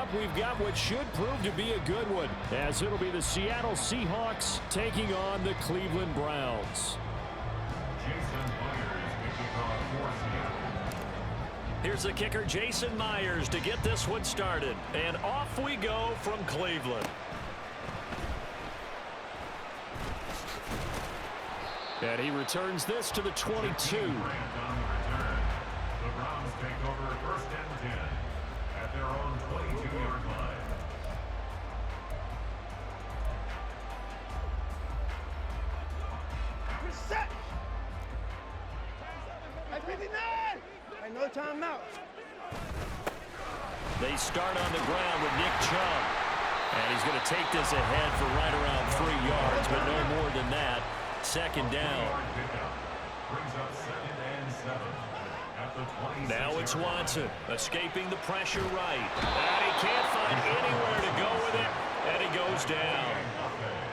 matchup, we've got what should prove to be a good one, as it'll be the Seattle Seahawks taking on the Cleveland Browns. Here's the kicker, Jason Myers, to get this one started. And off we go from Cleveland. And he returns this to the 22. The Browns take over 1st and 10 at their own 22-yard line. Set. At 59. And no timeout. They start on the ground with Nick Chubb. And he's going to take this ahead for right around 3 yards, but no more than that. 2nd down. Now it's Watson escaping the pressure right. And he can't find anywhere to go with it. And he goes down.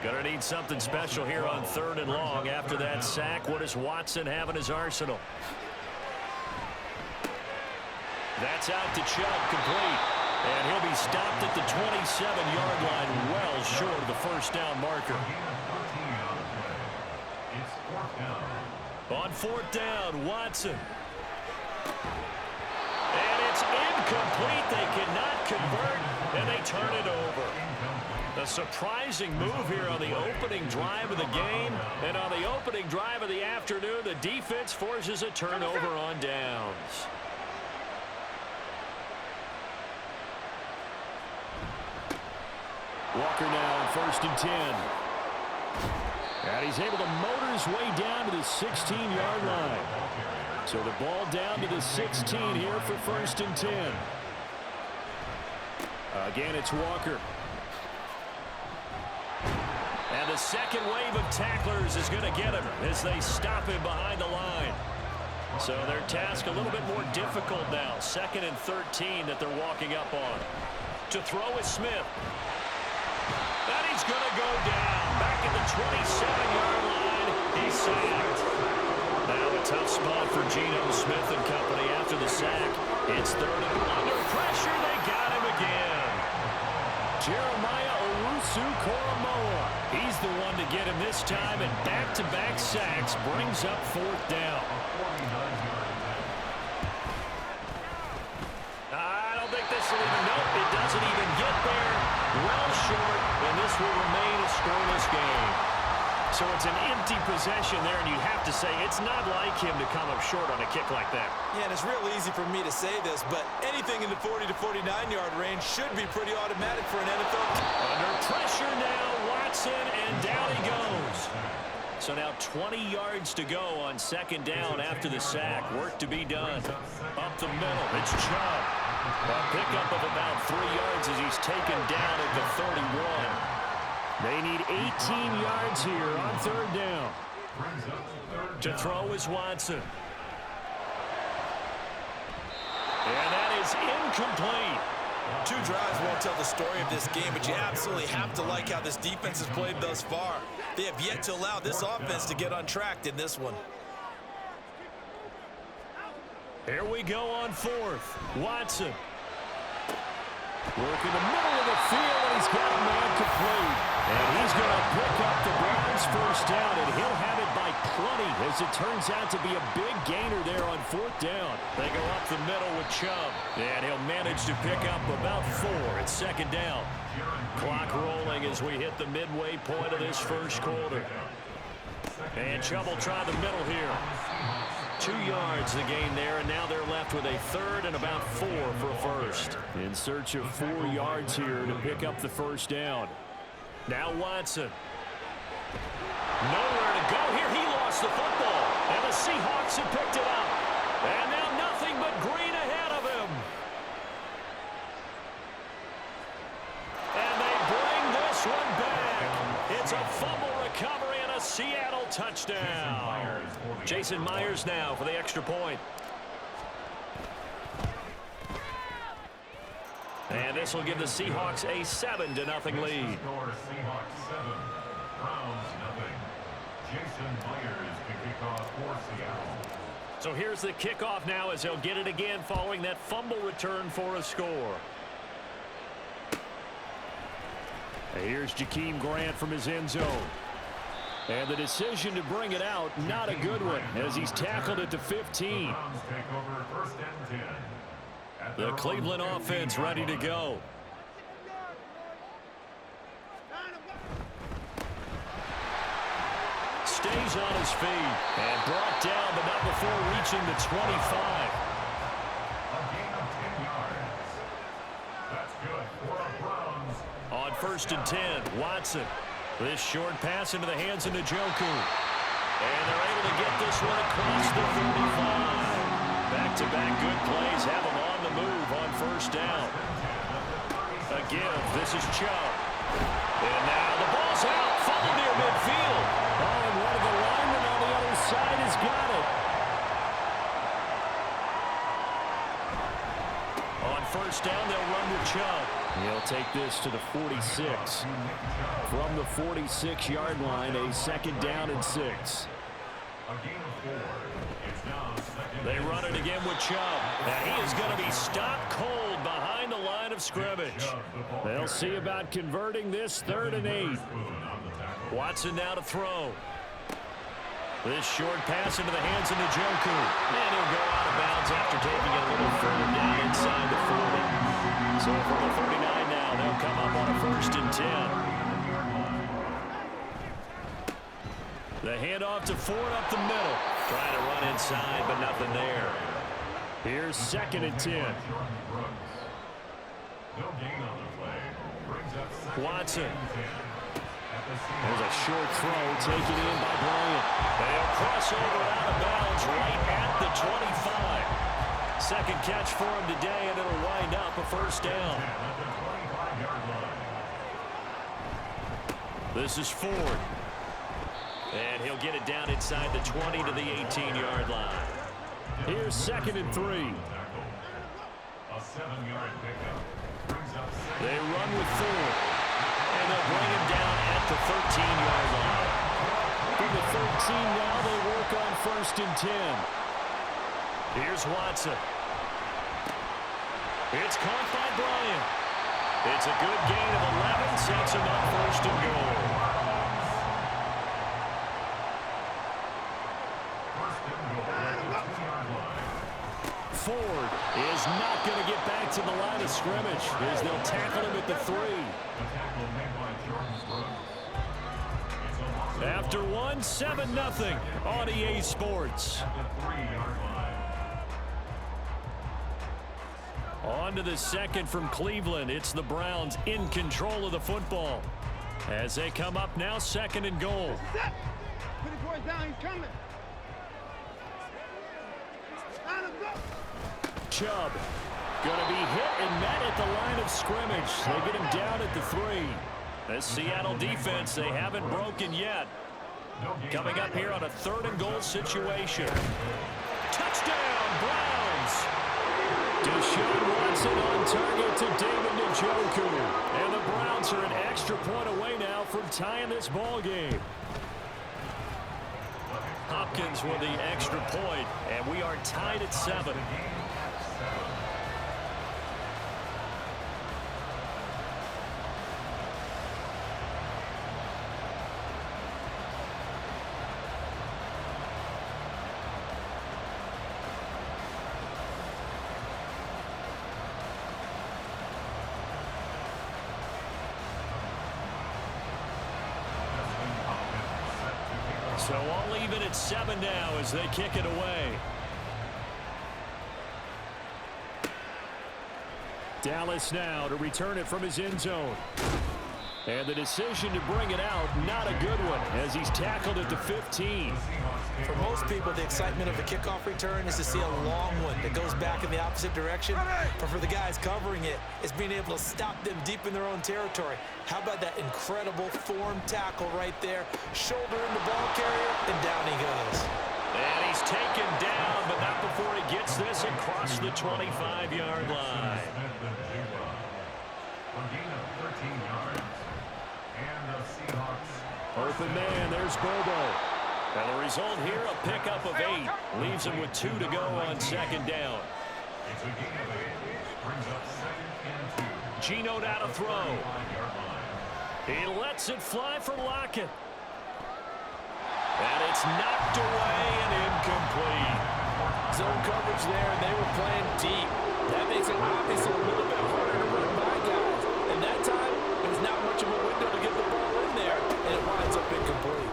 Gonna need something special here on 3rd and long after that sack. What does Watson have in his arsenal? That's out to Chubb, complete. And he'll be stopped at the 27-yard line, well short of the 1st down marker. On 4th down, Watson. And it's incomplete. They cannot convert, and they turn it over. A surprising move here on the opening drive of the game. And on the opening drive of the afternoon, the defense forces a turnover on downs. Walker now on 1st and 10. And he's able to motor his way down to the 16-yard line. So the ball down to the 16 here for 1st and 10. Again, it's Walker. And the second wave of tacklers is going to get him as they stop him behind the line. So their task a little bit more difficult now. 2nd and 13 that they're walking up on. To throw is Smith. And he's going to go down. Back at the 27-yard line. He's sacked. Now a tough spot for Geno Smith and company after the sack. It's 3rd and under pressure. They got him again. Jeremiah Owusu-Koramoah. He's the one to get him this time, and back-to-back sacks brings up 4th down. I don't think this will even, nope, it doesn't even get there. Well short, and this will remain a scoreless game. So it's an empty possession there, and you have to say it's not like him to come up short on a kick like that. Yeah, and it's real easy for me to say this, but anything in the 40 to 49-yard range should be pretty automatic for an NFL. Under pressure now, Watson, and down he goes. So now 20 yards to go on 2nd down after the sack. Work to be done. Up the middle, it's Chubb. A pickup of about 3 yards as he's taken down at the 31. They need 18 yards here on 3rd down. To throw is Watson. And that is incomplete. 2 drives won't tell the story of this game, but you absolutely have to like how this defense has played thus far. They have yet to allow this offense to get untracked in this one. Here we go on 4th. Watson. Work in the middle of the field, and he's got a man complete. And he's going to pick up the Browns' 1st down, and he'll have it by plenty, as it turns out to be a big gainer there on 4th down. They go up the middle with Chubb, and he'll manage to pick up about 4 at 2nd down. Clock rolling as we hit the midway point of this 1st quarter. And Chubb will try the middle here. 2 yards the gain there, and now they're left with a 3rd and about 4 for a 1st. In search of 4 yards here to pick up the 1st down. Now Watson. Nowhere to go here. He lost the football, and the Seahawks have picked it up. And now nothing but green ahead of him. And they bring this one back. It's a fumble recovery and a Seattle touchdown. Jason Myers now for the extra point. And this will give the Seahawks a 7-0 lead. Seahawks 7, Browns 0. Jason Myers to kick off for Seattle. So here's the kickoff now as they'll get it again following that fumble return for a score. Here's Jakeem Grant from his end zone. And the decision to bring it out, not a good one, as he's tackled at the 15. The Cleveland offense ready to go. Stays on his feet and brought down, but not before reaching the 25. On 1st and 10, Watson. This short pass into the hands of Njoku. And they're able to get this one across the 35. Back-to-back good plays have them on the move on 1st down. A give. This is Chubb. And now the ball's out. Fumble near midfield. Oh, and one of the linemen on the other side has got it. On 1st down, they'll run with Chubb. He'll take this to the 46. From the 46-yard line, a 2nd down and 6. They run it again with Chubb. And he is going to be stopped cold behind the line of scrimmage. They'll see about converting this 3rd and 8. Watson now to throw. This short pass into the hands of Njoku. And he'll go out of bounds after taking it a little further down inside the 40. So from the 39 now, they'll come up on a 1st and 10. The handoff to Ford up the middle. Trying to run inside, but nothing there. Here's 2nd and 10. Watson. There's a short throw taken in by Bryant. They'll cross over out of bounds right at the 25. 2nd catch for him today, and it'll wind up a 1st down. This is Ford. And he'll get it down inside the 20 to the 18-yard line. Here's 2nd and 3. They run with Ford. And they'll bring him down at the 13-yard line. From the 13 now, they work on 1st and 10. Here's Watson. It's caught by Bryant. It's a good gain of 11, sets him up 1st and goal. Ford is not going to get back to the line of scrimmage as they'll tackle him at the 3. After 1, 7-0 on EA Sports. On to the 2nd from Cleveland. It's the Browns in control of the football. As they come up now, 2nd and goal. Put the boys down, he's coming. Chubb going to be hit and met at the line of scrimmage. They get him down at the 3. The Seattle defense, they haven't broken yet. Coming up here on a 3rd and goal situation. Touchdown, Browns! Deshaun Watson on target to David Njoku. And the Browns are an extra point away now from tying this ball game. Hopkins with the extra point, and we are tied at 7. So all even at 7 now as they kick it away. Dallas now to return it from his end zone. And the decision to bring it out, not a good one, as he's tackled at the 15. For most people, the excitement of the kickoff return is to see a long one that goes back in the opposite direction. But for the guys covering it, it's being able to stop them deep in their own territory. How about that incredible form tackle right there? Shoulder in the ball carrier, and down he goes. And he's taken down, but not before he gets this across the 25-yard line. Open man, there's Bobo. And the result here, a pickup of 8. Leaves him with 2 to go on 2nd down. Geno now to throw. He lets it fly for Lockett. And it's knocked away and incomplete. Zone coverage there, and they were playing deep. That makes it obviously a little bit harder to run by guys. And that time, there was not much of a window to get the ball in there, and it winds up incomplete.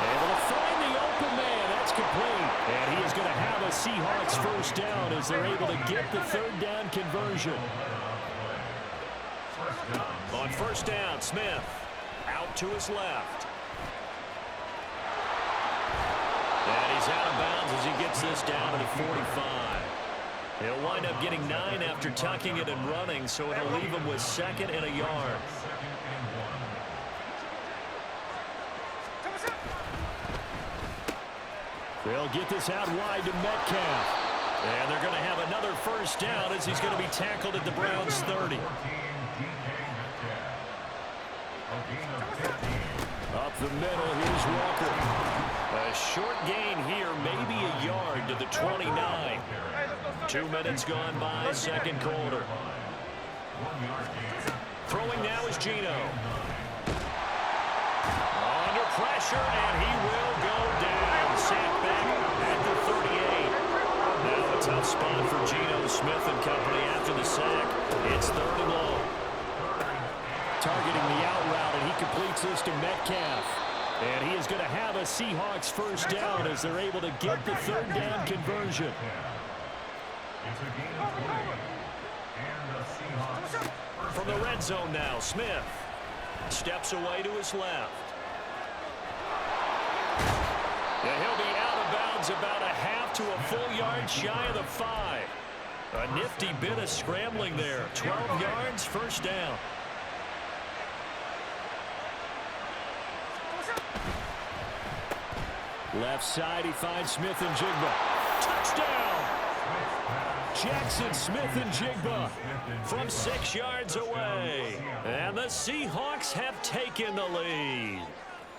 Able to find the open man. That's complete. And he is going to have a Seahawks first down as they're able to get the third down conversion. On first down, Smith out to his left. And he's out of bounds as he gets this down to the 45. He'll wind up getting 9 after tucking it and running, so it'll leave him with 2nd and a yard. They'll get this out wide to Metcalf. And they're going to have another first down as he's going to be tackled at the Browns' 30. Up the middle, here's Walker. A short gain here, maybe a yard to the 29. 2 minutes gone by, second quarter. Throwing now is Geno. Under pressure, and he will go down. Sacked back at the 38. Now a tough spot for Geno Smith and company after the sack. It's 3rd and long. Targeting the out route, and he completes this to Metcalf. And he is going to have a Seahawks first down as they're able to get the third down conversion. From the red zone now, Smith steps away to his left. And he'll be out of bounds about a half to a full yard shy of the 5. A nifty bit of scrambling there. 12 yards, first down. Left side, he finds Smith and Jigba. Touchdown! Jackson Smith and Jigba from 6 yards away. And the Seahawks have taken the lead.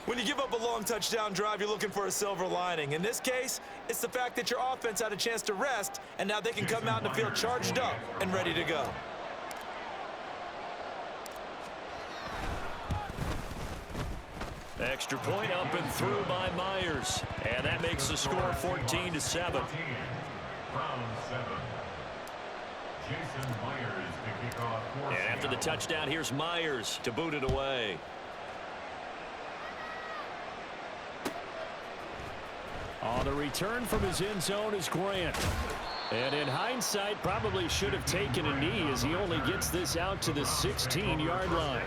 When you give up a long touchdown drive, you're looking for a silver lining. In this case, it's the fact that your offense had a chance to rest, and now they can come out in the field charged up and ready to go. Extra point up and through by Myers. And that makes the score 14-7. And after the touchdown, here's Myers to boot it away. On the return from his end zone is Grant. And in hindsight, probably should have taken a knee as he only gets this out to the 16-yard line.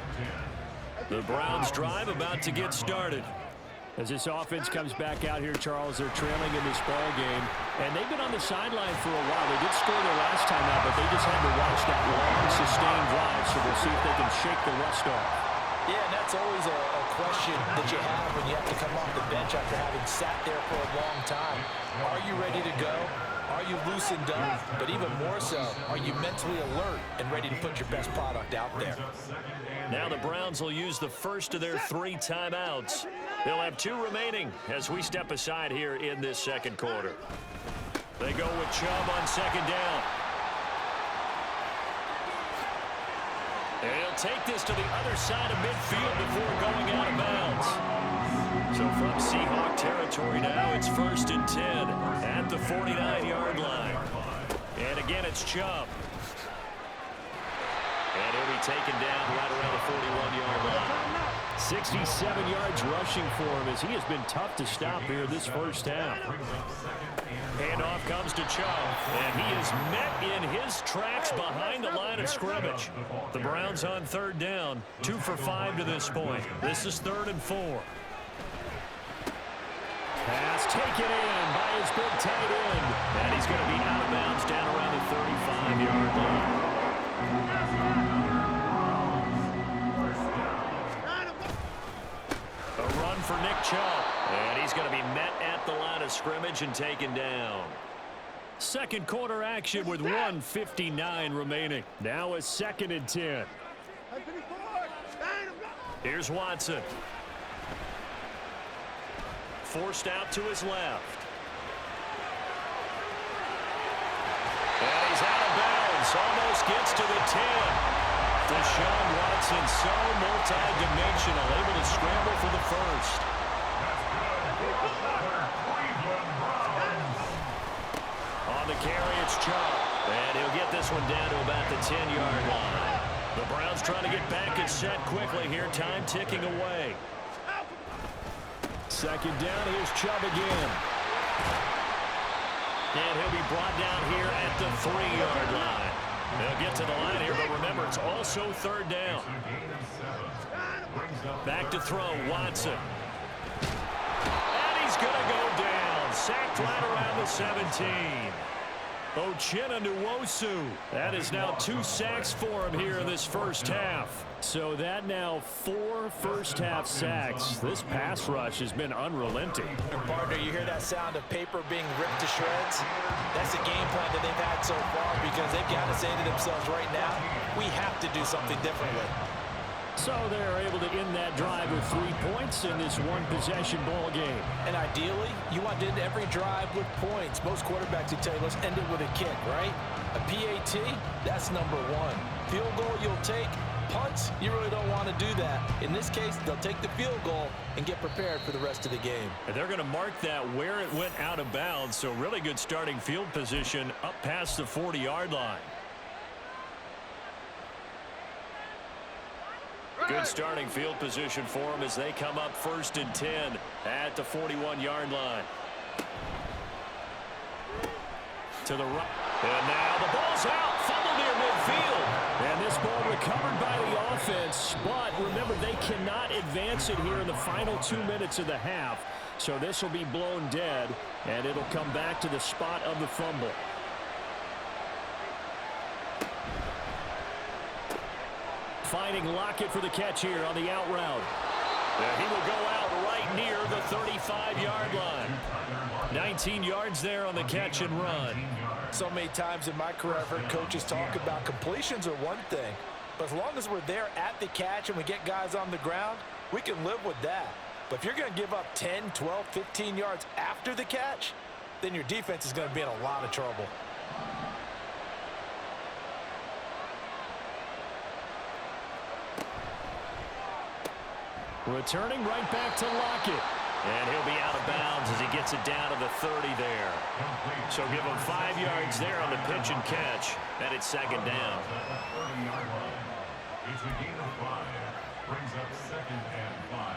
The Browns drive about to get started. As this offense comes back out here, Charles, they're trailing in this ball game. And they've been on the sideline for a while. They did score their last time out, but they just had to watch that long, sustained drive. So we'll see if they can shake the rust off. Yeah, and that's always a question that you have when you have to come off the bench after having sat there for a long time. Are you ready to go? Are you loosened up? But even more so, are you mentally alert and ready to put your best product out there? Now the Browns will use the first of their 3 timeouts. They'll have 2 remaining as we step aside here in this second quarter. They go with Chubb on second down. And he'll take this to the other side of midfield before going out of bounds. So from Seahawk territory now, it's 1st and 10 at the 49-yard line. And again, it's Chubb. And he'll be taken down right around the 41-yard line. 67 yards rushing for him as he has been tough to stop here this first half. Handoff comes to Chubb, and he is met in his tracks behind the line of scrimmage. The Browns on 3rd down, 2 for 5 to this point. This is 3rd and 4. Pass taken in by his big tight end, and he's going to be out of bounds down around the 35-yard line. A run for Nick Chubb, and he's going to be met at the line of scrimmage and taken down. Second quarter action with 1:59 remaining. Now a 2nd and 10. Here's Watson. Forced out to his left. And he's out of bounds. Almost gets to the 10. Deshaun Johnson, so multi-dimensional, able to scramble for the first. On the carry, it's Chubb. And he'll get this one down to about the 10-yard line. The Browns trying to get back and set quickly here. Time ticking away. Second down, here's Chubb again. And he'll be brought down here at the 3-yard line. They'll get to the line here, but remember, it's also third down. Back to throw, Watson. And he's going to go down. Sacked right around the 17. Uchenna-Nwosu. That is now 2 sacks for him here in this first half. So that now 4 first-half sacks. This pass rush has been unrelenting. Partner, you hear that sound of paper being ripped to shreds? That's the game plan that they've had so far because they've got to say to themselves right now, we have to do something differently. So they're able to end that drive with 3 points in this one-possession ball game. And ideally, you want to end every drive with points. Most quarterbacks would tell you, let's end it with a kick, right? A PAT, that's number 1. Field goal you'll take. Punts, you really don't want to do that. In this case, they'll take the field goal and get prepared for the rest of the game. And they're going to mark that where it went out of bounds. So really good starting field position up past the 40-yard line. Good starting field position for them as they come up 1st and 10 at the 41-yard line. To the right. And now the ball's out. Fumble near midfield. And this ball recovered by the offense. But remember, they cannot advance it here in the final 2 minutes of the half. So this will be blown dead, and it'll come back to the spot of the fumble. Finding Lockett for the catch here on the out route. And he will go out right near the 35-yard line. 19 yards there on the catch and run. So many times in my career, I've heard coaches talk about completions are one thing. But as long as we're there at the catch and we get guys on the ground, we can live with that. But if you're going to give up 10, 12, 15 yards after the catch, then your defense is going to be in a lot of trouble. Returning right back to Lockett. And he'll be out of bounds as he gets it down to the 30 there. So give him 5 yards there on the pitch and catch. And it's second down. It's a gain of 5. Brings up 2nd and 5.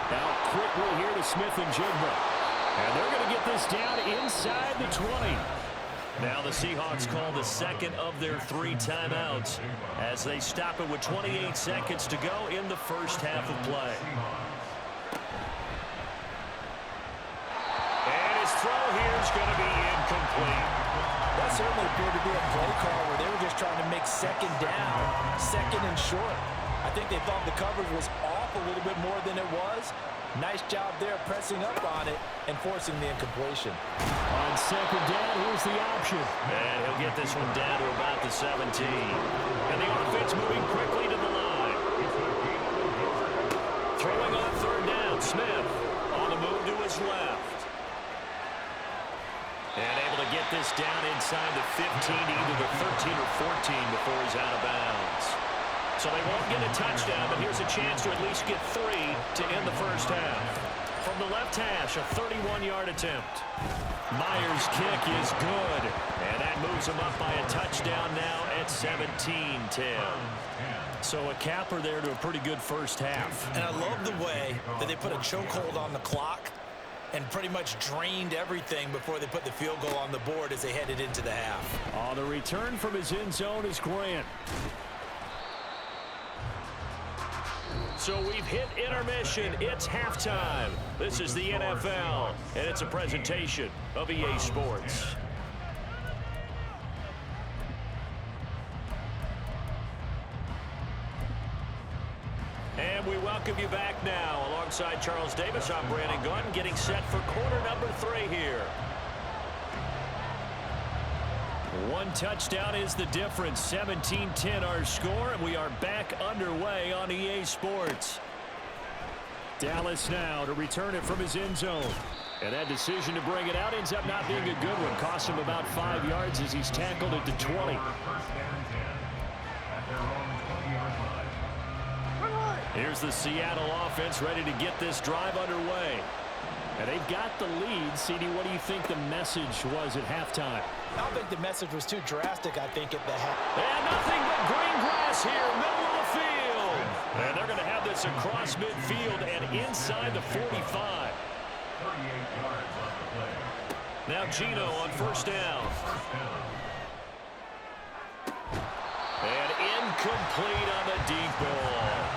Now quickly here to Smith and Jigba. And they're going to get this down inside the 20. Now the Seahawks call the second of their 3 timeouts as they stop it with 28 seconds to go in the first half of play. And his throw here is going to be incomplete. That certainly appeared to be a play call where they were just trying to make second down, second and short. I think they thought the coverage was off a little bit more than it was. Nice job there pressing up on it and forcing the incompletion. On second down, here's the option. And he'll get this one down to about the 17. And the offense moving quickly to the line. Throwing on third down, Smith on the move to his left. And able to get this down inside the 15, either the 13 or 14 before he's out of bounds. So they won't get a touchdown, but here's a chance to at least get 3 to end the first half. From the left hash, a 31-yard attempt. Myers' kick is good, and that moves him up by a touchdown now at 17-10. So a capper there to a pretty good first half. And I love the way that they put a chokehold on the clock and pretty much drained everything before they put the field goal on the board as they headed into the half. On the return from his end zone is Grant. So we've hit intermission. It's halftime. This is the NFL, and it's a presentation of EA Sports. And we welcome you back now. Alongside Charles Davis, I'm Brandon Gunn, getting set for quarter number 3 here. 1 touchdown is the difference. 17-10 our score, and we are back underway on EA Sports. Dallas now to return it from his end zone. And that decision to bring it out ends up not being a good one. Costs him about 5 yards as he's tackled at the 20. First and 10 at their own 20-yard line. Here's the Seattle offense ready to get this drive underway. And they've got the lead. CD, what do you think the message was at halftime? I don't think the message was too drastic, I think, at the half. And nothing but green grass here, middle of the field. And they're going to have this across midfield and inside the 45. 38 yards on the play. Now Gino on first down. And incomplete on the deep ball.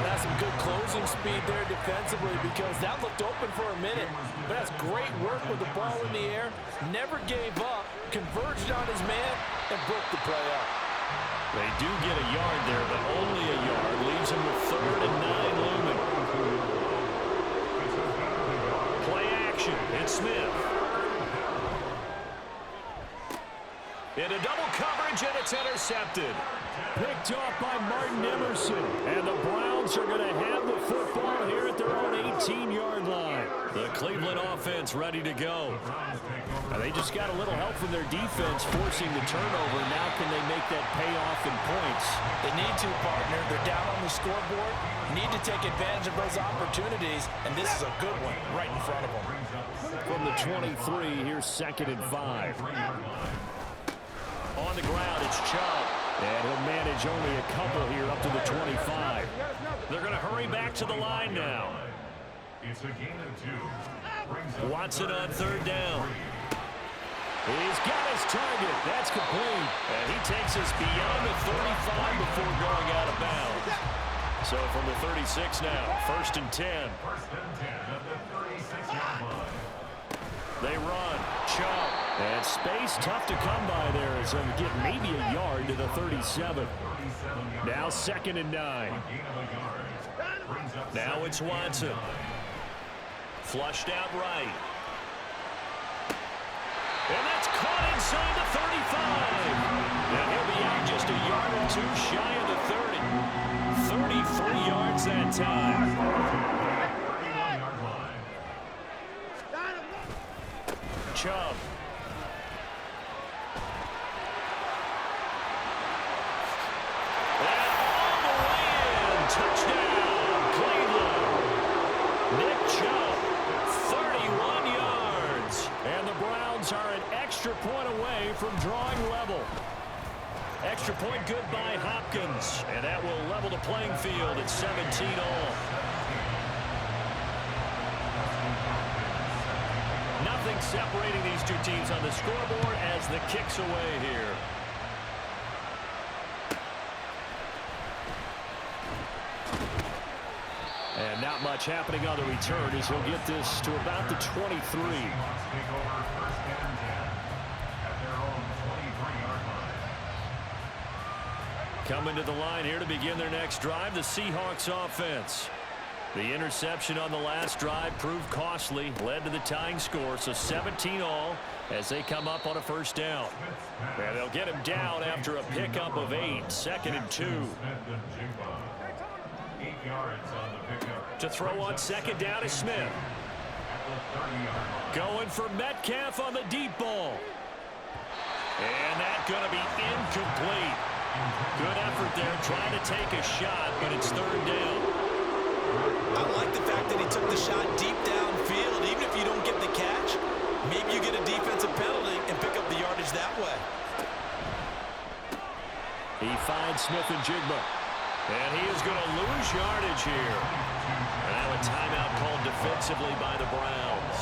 That's some good closing speed there defensively because that looked open for a minute. But that's great work with the ball in the air. Never gave up, converged on his man, and broke the play up. They do get a yard there, but only a yard. Leaves him with 3rd and 9 looming. Play action. It's Smith. Into double coverage, and it's intercepted. Picked off by Martin Emerson. And the Browns are going to have the football here at their own 18-yard line. The Cleveland offense ready to go. They just got a little help from their defense forcing the turnover. Now can they make that pay off in points? They need to, partner. They're down on the scoreboard. Need to take advantage of those opportunities, and this is a good one right in front of them. From the 23, here's 2nd and 5. On the ground, it's Chubb. And he'll manage only a couple here up to the 25. They're going to hurry back to the line now. It's a gain of 2. Watson on 3rd down. He's got his target. That's complete. And he takes us beyond the 35 before going out of bounds. So from the 36 now, 1st and 10. First and 10 at the 36-yard line. They run. Chubb. And space tough to come by there as they'll get maybe a yard to the 37. Now 2nd and 9. Now it's Watson. Flushed out right. And that's caught inside the 35. And he'll be out just a yard or 2 shy of the 30. 33 yards that time. Chubb. And all the way in. Touchdown, Cleveland. Nick Chubb, 31 yards. And the Browns are an extra point away from drawing level. Extra point good by Hopkins. And that will level the playing field at 17 all. Nothing separating these two teams on the scoreboard as the kick's away here. And not much happening on the return as he'll get this to about the 23. Coming to the line here to begin their next drive, the Seahawks offense. The interception on the last drive proved costly, led to the tying score, so 17 all as they come up on a first down. And they'll get him down after a pickup of 8, 2nd and 2. 8 yards on the pickup. To throw on 2nd down is Smith. Going for Metcalf on the deep ball. And that's going to be incomplete. Good effort there trying to take a shot, but it's 3rd down. I like the fact that he took the shot deep downfield. Even if you don't get the catch, maybe you get a defensive penalty and pick up the yardage that way. He finds Smith and Jigba. And he is going to lose yardage here. And now a timeout called defensively by the Browns.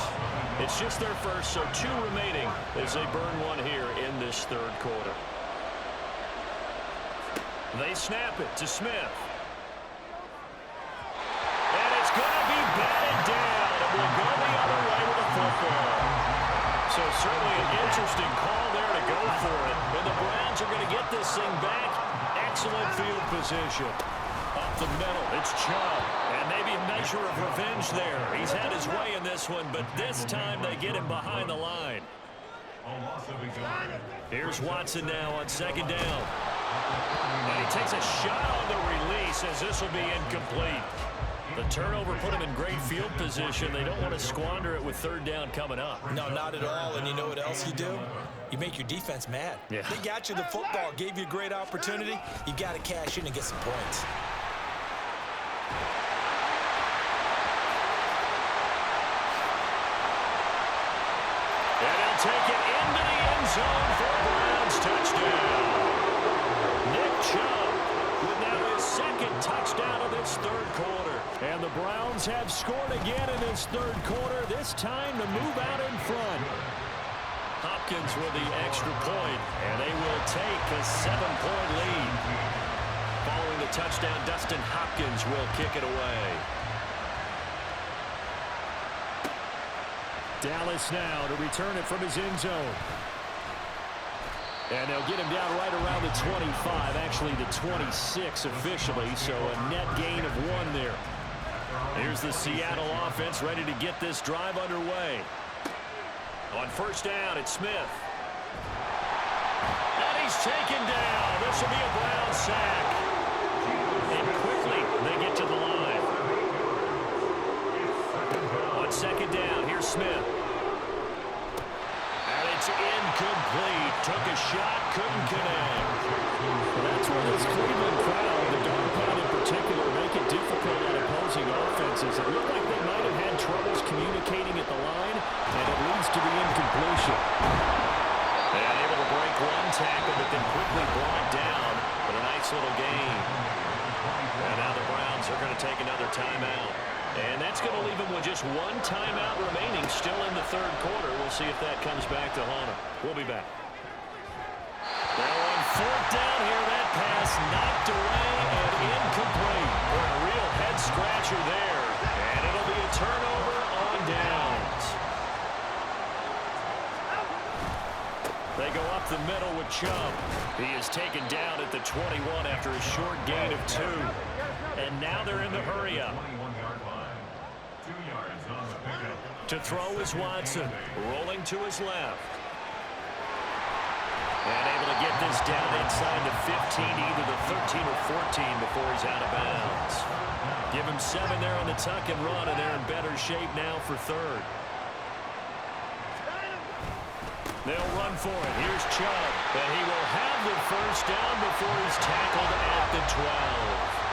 It's just their first, so 2 remaining as they burn one here in this 3rd quarter. They snap it to Smith. And it's going to be batted down. It will go the other way with the football. So certainly an interesting call there to go for it. And the Browns are going to get this thing back. Excellent field position. Up the middle, it's Chubb. And maybe a measure of revenge there. He's had his way in this one, but this time they get him behind the line. Here's Watson now on 2nd down. And he takes a shot on the release as this will be incomplete. The turnover put them in great field position. They don't want to squander it with third down coming up. No, not at all. And you know what else you do? You make your defense mad. Yeah. They got you the football, gave you a great opportunity. You got to cash in and get some points. And he'll take it into the end zone for a Browns touchdown. Nick Chubb with now his second touchdown of this third quarter. And the Browns have scored again in this third quarter, this time to move out in front. Hopkins with the extra point, and they will take a 7-point lead. Following the touchdown, Dustin Hopkins will kick it away. Dallas now to return it from his end zone. And they'll get him down right around the 25, actually the 26 officially, so a net gain of 1 there. Here's the Seattle offense ready to get this drive underway. On first down, it's Smith. And he's taken down. This will be a Brown sack. And quickly, they get to the line. On second down, here's Smith. And it's incomplete. Took a shot, couldn't connect. Well, that's where this Cleveland crowd, the dog pound in particular, make it difficult on opposing offenses. It looked like they might have had troubles communicating at the line, and it leads to the incompletion. And able to break one tackle, but then quickly brought down. But a nice little gain. And now the Browns are going to take another timeout. And that's going to leave them with just one timeout remaining still in the third quarter. We'll see if that comes back to haunt them. We'll be back. Now on fourth down here, that pass knocked away and incomplete. A real head-scratcher there. And it'll be a turnover on downs. They go up the middle with Chubb. He is taken down at the 21 after a short gain of 2. And now they're in the hurry-up. To throw is Watson, rolling to his left. And able to get this down inside the 15, either the 13 or 14 before he's out of bounds. Give him 7 there on the tuck and run, and they're in better shape now for third. They'll run for it. Here's Chubb, and he will have the first down before he's tackled at the 12.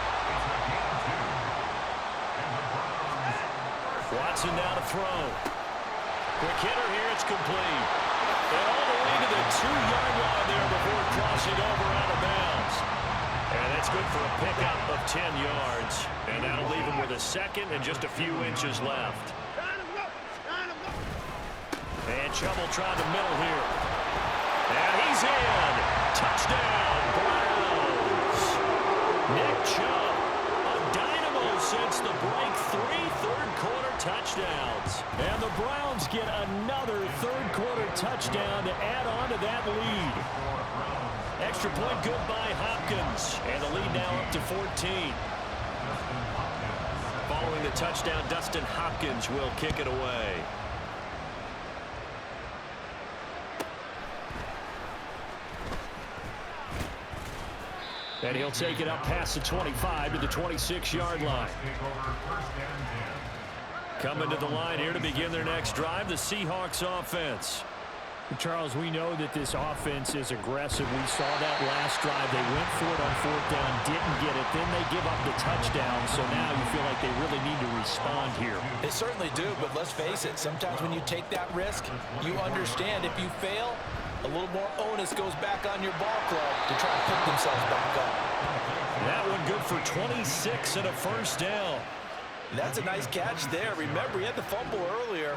Watson now to throw. Quick hitter here, it's complete. And all the way to the 2-yard line there before crossing over out of bounds. And that's good for a pickup of 10 yards. And that'll leave him with a second and just a few inches left. And Chubb will try the middle here. And he's in. Touchdown, Browns. Nick Chubb, a dynamo since the break. 3 third-quarter touchdowns. And the Browns get another third-quarter touchdown to add on to that lead. Extra point good by Hopkins. And the lead now up to 14. Following the touchdown, Dustin Hopkins will kick it away. And he'll take it up past the 25 to the 26-yard line. Coming to the line here to begin their next drive, the Seahawks offense. Charles, we know that this offense is aggressive. We saw that last drive. They went for it on fourth down, didn't get it. Then they give up the touchdown. So now you feel like they really need to respond here. They certainly do, but let's face it. Sometimes when you take that risk, you understand if you fail, a little more onus goes back on your ball club to try and pick themselves back up. That one good for 26 and a first down. That's a nice catch there. Remember, he had the fumble earlier.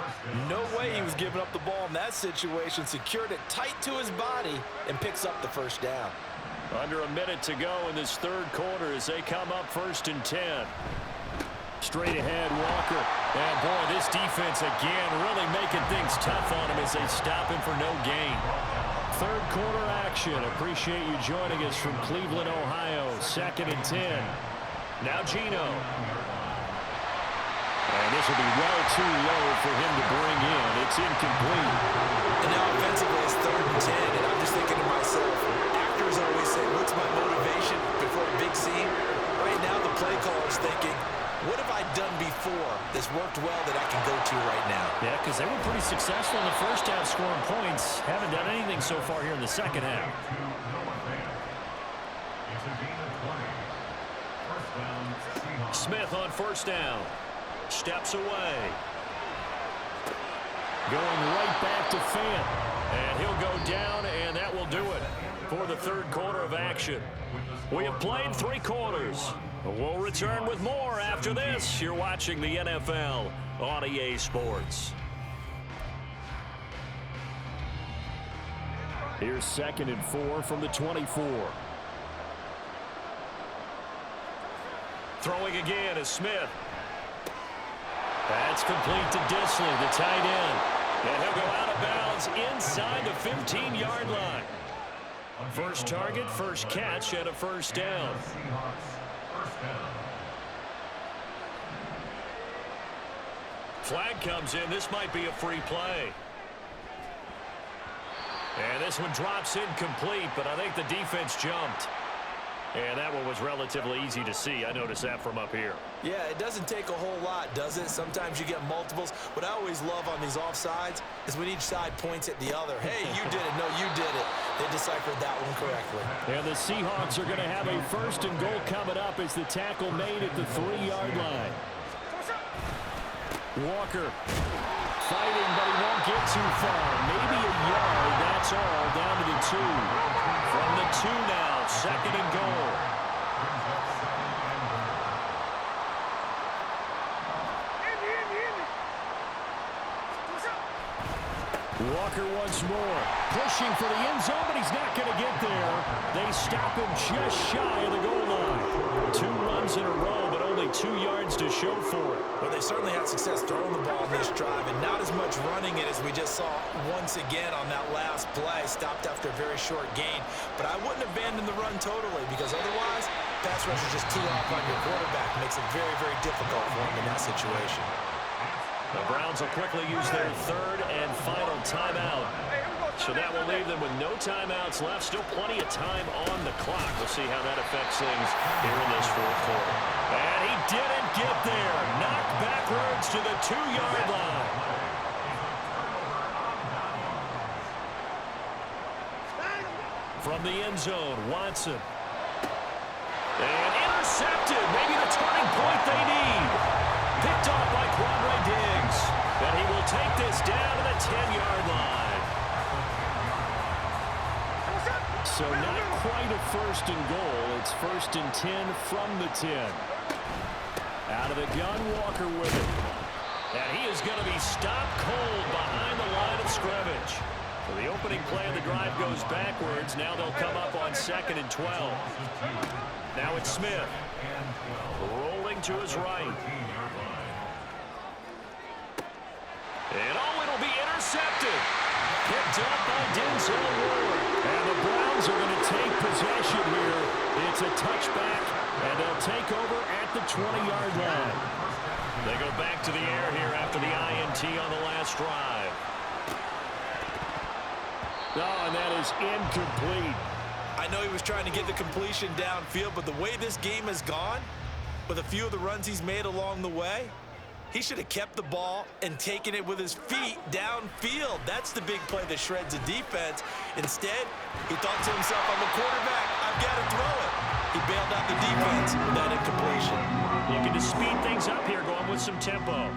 No way he was giving up the ball in that situation. Secured it tight to his body and picks up the first down. Under a minute to go in this third quarter as they come up 1st and 10. Straight ahead, Walker. And boy, this defense again really making things tough on him as they stop him for no gain. Third quarter action. Appreciate you joining us from Cleveland, Ohio. 2nd and 10. Now Gino. And this will be well too low for him to bring in. It's incomplete. And now offensively it's 3rd and 10, and I'm just thinking to myself, actors always say, what's my motivation before a big scene? Right now the play caller's thinking, what have I done before that's worked well that I can go to right now? Yeah, because they were pretty successful in the first half scoring points. Haven't done anything so far here in the second half. Smith on first down. Steps away. Going right back to Fant. And he'll go down, and that will do it for the third quarter of action. We have played 3 quarters. We'll return with more after this. You're watching the NFL on EA Sports. Here's 2nd and 4 from the 24. Throwing again is Smith. That's complete to Disley, the tight end. And he'll go out of bounds inside the 15-yard line. First target, first catch, and a first down. Flag comes in. This might be a free play. And this one drops incomplete, but I think the defense jumped. And that one was relatively easy to see. I noticed that from up here. Yeah, it doesn't take a whole lot, does it? Sometimes you get multiples. What I always love on these offsides is when each side points at the other. Hey, you did it. No, you did it. They deciphered that one correctly. And the Seahawks are going to have a 1st and goal coming up as the tackle made at the 3-yard line. Walker fighting, but he won't get too far. Maybe a yard. That's all. Down to the 2. From the 2 now. 2nd and goal. Walker once more. Pushing for the end zone, but he's not going to get there. They stop him just shy of the goal line. 2 runs in a row, but only 2 yards to show for it. Well, they certainly had success throwing the ball in this drive, and not as much running it as we just saw once again on that last play. Stopped after a very short gain. But I wouldn't abandon the run totally, because otherwise, pass rush is just too off on your quarterback. Makes it very, very difficult for him in that situation. The Browns will quickly use their 3rd and final timeout. So that will leave them with no timeouts left. Still plenty of time on the clock. We'll see how that affects things here in this 4th quarter. And he didn't get there. Knocked backwards to the 2-yard line. From the end zone, Watson. And intercepted. Maybe the turning point they need. Picked off by Quadre Diggs. And he will take this down to the 10-yard line. So not quite a 1st and goal. It's 1st and 10 from the 10. Out of the gun, Walker with it. And he is going to be stopped cold behind the line of scrimmage. So the opening play of the drive goes backwards. Now they'll come up on 2nd and 12. Now it's Smith. Rolling to his right. And it'll be intercepted. Picked up by Denzel Ward. And the Browns are going to take possession here. It's a touchback, and they'll take over at the 20-yard line. They go back to the air here after the INT on the last drive. Oh, and that is incomplete. I know he was trying to get the completion downfield, but the way this game has gone, with a few of the runs he's made along the way, he should have kept the ball and taken it with his feet downfield. That's the big play that shreds the defense. Instead, he thought to himself, I'm a quarterback, I've got to throw it. He bailed out the defense with that incompletion. You can just speed things up here, going with some tempo.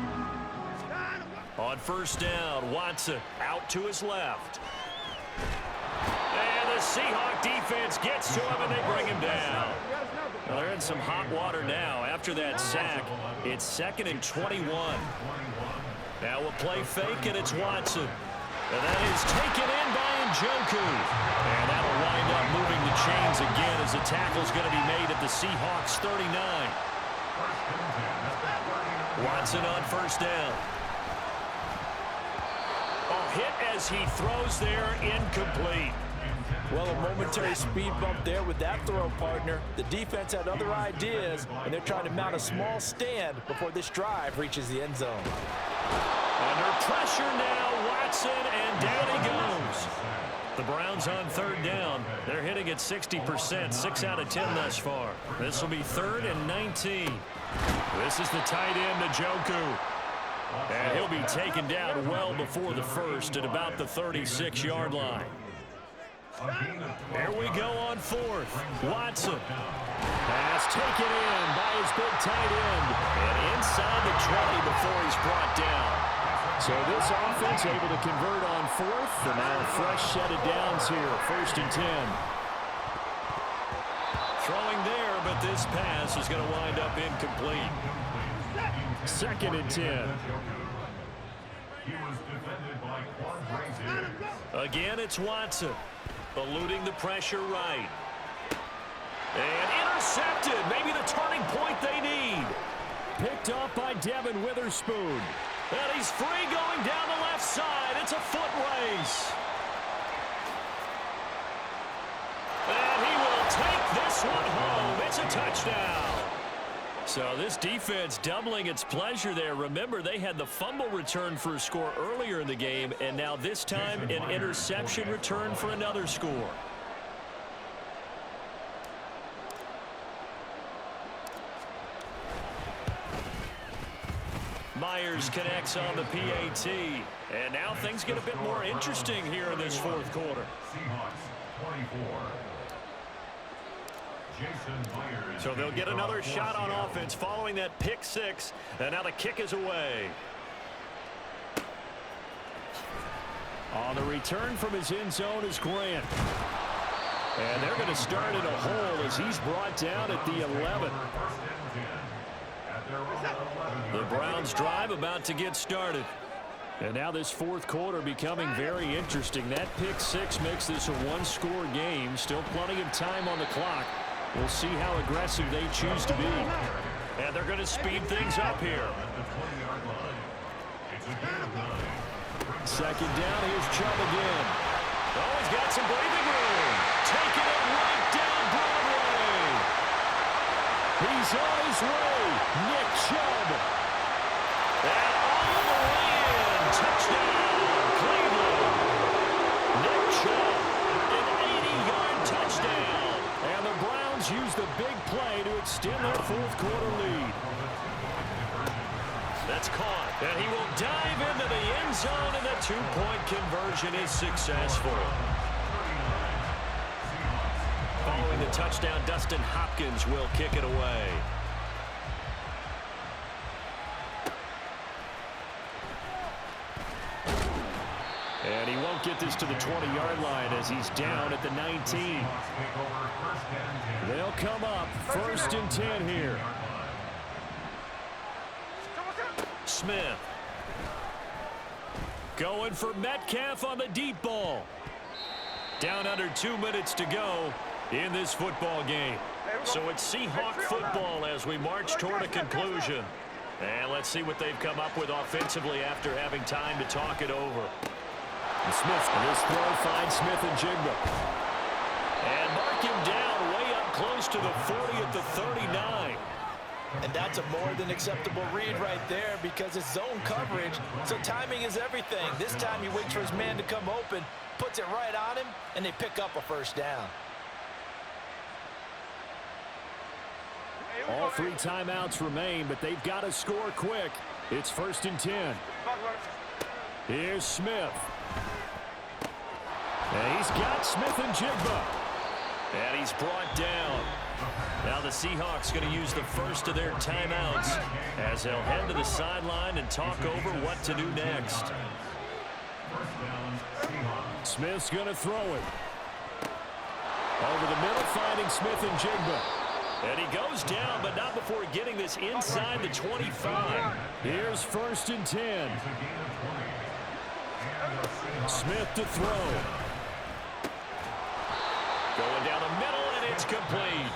On 1st down, Watson out to his left. And the Seahawk defense gets to him, and they bring him down. Well, they're in some hot water now. After that sack, it's 2nd and 21. Now we'll play fake, and it's Watson. And that is taken in by Njoku. And that'll wind up moving the chains again as the tackle's going to be made at the Seahawks 39. Watson on 1st down. Oh, hit as he throws there, incomplete. Well, a momentary speed bump there with that throw, partner. The defense had other ideas, and they're trying to mount a small stand before this drive reaches the end zone. Under pressure now, Watson, and down he goes. The Browns on 3rd down. They're hitting at 60%, 6 out of 10 thus far. This will be 3rd and 19. This is the tight end, Njoku. And he'll be taken down well before the first at about the 36-yard line. Here we go on fourth. Watson. Pass taken in by his big tight end. And inside the 20 before he's brought down. So this offense able to convert on fourth. And now a fresh set of downs here. 1st and 10. Throwing there, but this pass is going to wind up incomplete. 2nd and 10. Again, it's Watson. Eluding the pressure right. And intercepted. Maybe the turning point they need. Picked off by Devin Witherspoon. And he's free going down the left side. It's a foot race. And he will take this one home. It's a touchdown. So this defense doubling its pleasure there. Remember, they had the fumble return for a score earlier in the game, and now this time an interception return for another score. Myers connects on the PAT, and now things get a bit more interesting here in this 4th quarter. Seahawks 24. So they'll get another shot on offense following that pick 6, and now the kick is away. On the return from his end zone is Grant. And they're going to start in a hole as he's brought down at the 11. The Browns drive about to get started. And now this 4th quarter becoming very interesting. That pick 6 makes this a one-score game. Still plenty of time on the clock. We'll see how aggressive they choose to be. And they're going to speed things up here. 2nd down, here's Chubb again. Oh, he's got some breathing room. Taking it right down Broadway. He's on his way. Nick Chubb. And all the way in. Touchdown, Cleveland. Nick Chubb, an 80-yard touchdown. And the Browns use the big play to extend their 4th quarter lead. That's caught, and he will dive into the end zone, and the 2-point conversion is successful. Following the touchdown, Dustin Hopkins will kick it away. And he won't get this to the 20-yard line as he's down at the 19. They'll come up 1st and 10 here. Smith. Going for Metcalf on the deep ball. Down under 2 minutes to go in this football game. So it's Seahawk football as we march toward a conclusion. And let's see what they've come up with offensively after having time to talk it over. And Smith, this throw finds Smith and Jigba. And mark him down way up close to the 40 at the 39. And that's a more than acceptable read right there because it's zone coverage, so timing is everything. This time he waits for his man to come open, puts it right on him, and they pick up a 1st down. All 3 timeouts remain, but they've got to score quick. It's 1st and 10. Here's Smith. And he's got Smith and Jigba. And he's brought down. Now the Seahawks going to use the first of their timeouts as they'll head to the sideline and talk over what to do next. Smith's going to throw it. Over the middle, finding Smith and Jigba. And he goes down, but not before getting this inside the 25. Here's 1st and 10. Smith to throw. Going down the middle, and it's complete.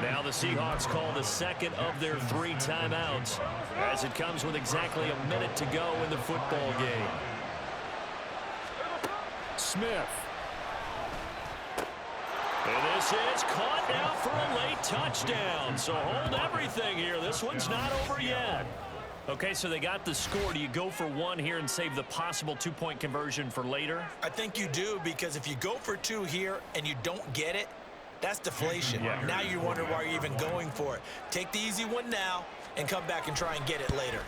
Now the Seahawks call the 2nd of their 3 timeouts as it comes with exactly a minute to go in the football game. Smith. And this is caught now for a late touchdown. So hold everything here. This one's not over yet. Okay, so they got the score. Do you go for 1 here and save the possible 2-point conversion for later? I think you do, because if you go for 2 here and you don't get it, That's deflation. Yeah. Now you're wondering why you're even going for it. Take the easy one now and come back and try and get it later.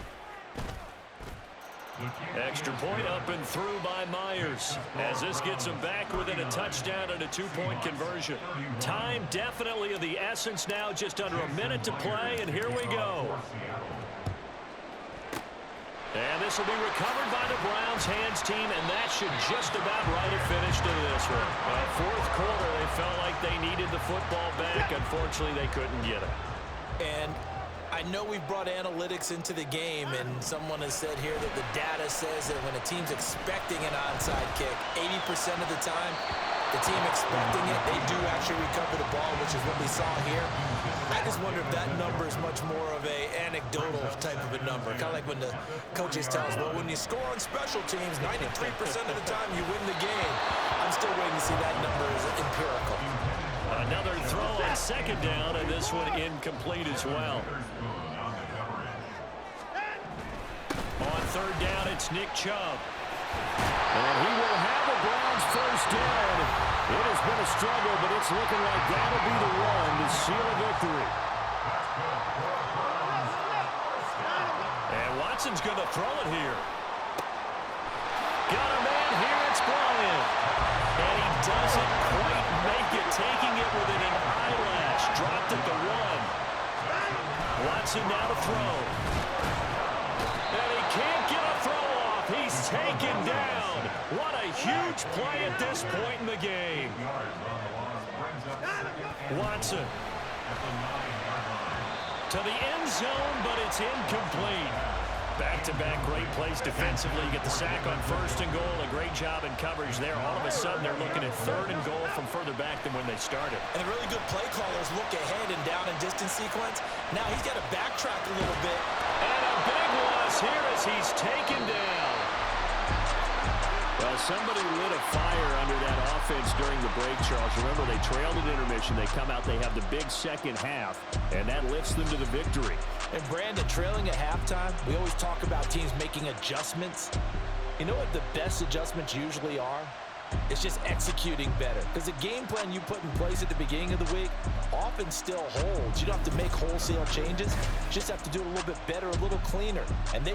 Extra point up and through by Myers, as this gets him back within a touchdown and a 2-point conversion. Time definitely of the essence now, just under a minute to play, and here we go. And this will be recovered by the Browns hands team, and that should just about write a finish to this one. Fourth quarter, they felt like they needed the football back. Unfortunately, they couldn't get it. And I know we've brought analytics into the game, and someone has said here that the data says that when a team's expecting an onside kick, 80% of the time, the team expecting it, they do actually recover the ball, which is what we saw here. I just wonder if that number is much more of a anecdotal type of a number. Kind of like when the coaches tell us, well, when you score on special teams, 93% of the time you win the game. I'm still waiting to see that number as empirical. Another throw on second down, and this one incomplete as well. On third down, it's Nick Chubb. And he will have a Browns first down. It has been a struggle, but it's looking like that'll be the one to seal a victory. And Watson's going to throw it here. Got a man here, it's Bryant. And he doesn't quite make it, taking it within an eyelash. Dropped at the 1. Watson now to throw. And he can't get a throw off. He's taken down. What a huge play at this point in the game. Watson to the end zone, but it's incomplete. Back-to-back great plays defensively. You get the sack on first and goal. A great job in coverage there. All of a sudden, they're looking at third and goal from further back than when they started. And the really good play callers look ahead and down and distance sequence. Now he's got to backtrack a little bit. And a big loss here as he's taken down. Well, somebody lit a fire under that offense during the break, Charles. Remember, they trailed at intermission. They come out, they have the big second half, and that lifts them to the victory. And Brandon, trailing at halftime, we always talk about teams making adjustments. You know what the best adjustments usually are? It's just executing better. Because the game plan you put in place at the beginning of the week often still holds. You don't have to make wholesale changes. You just have to do it a little bit better, a little cleaner. And they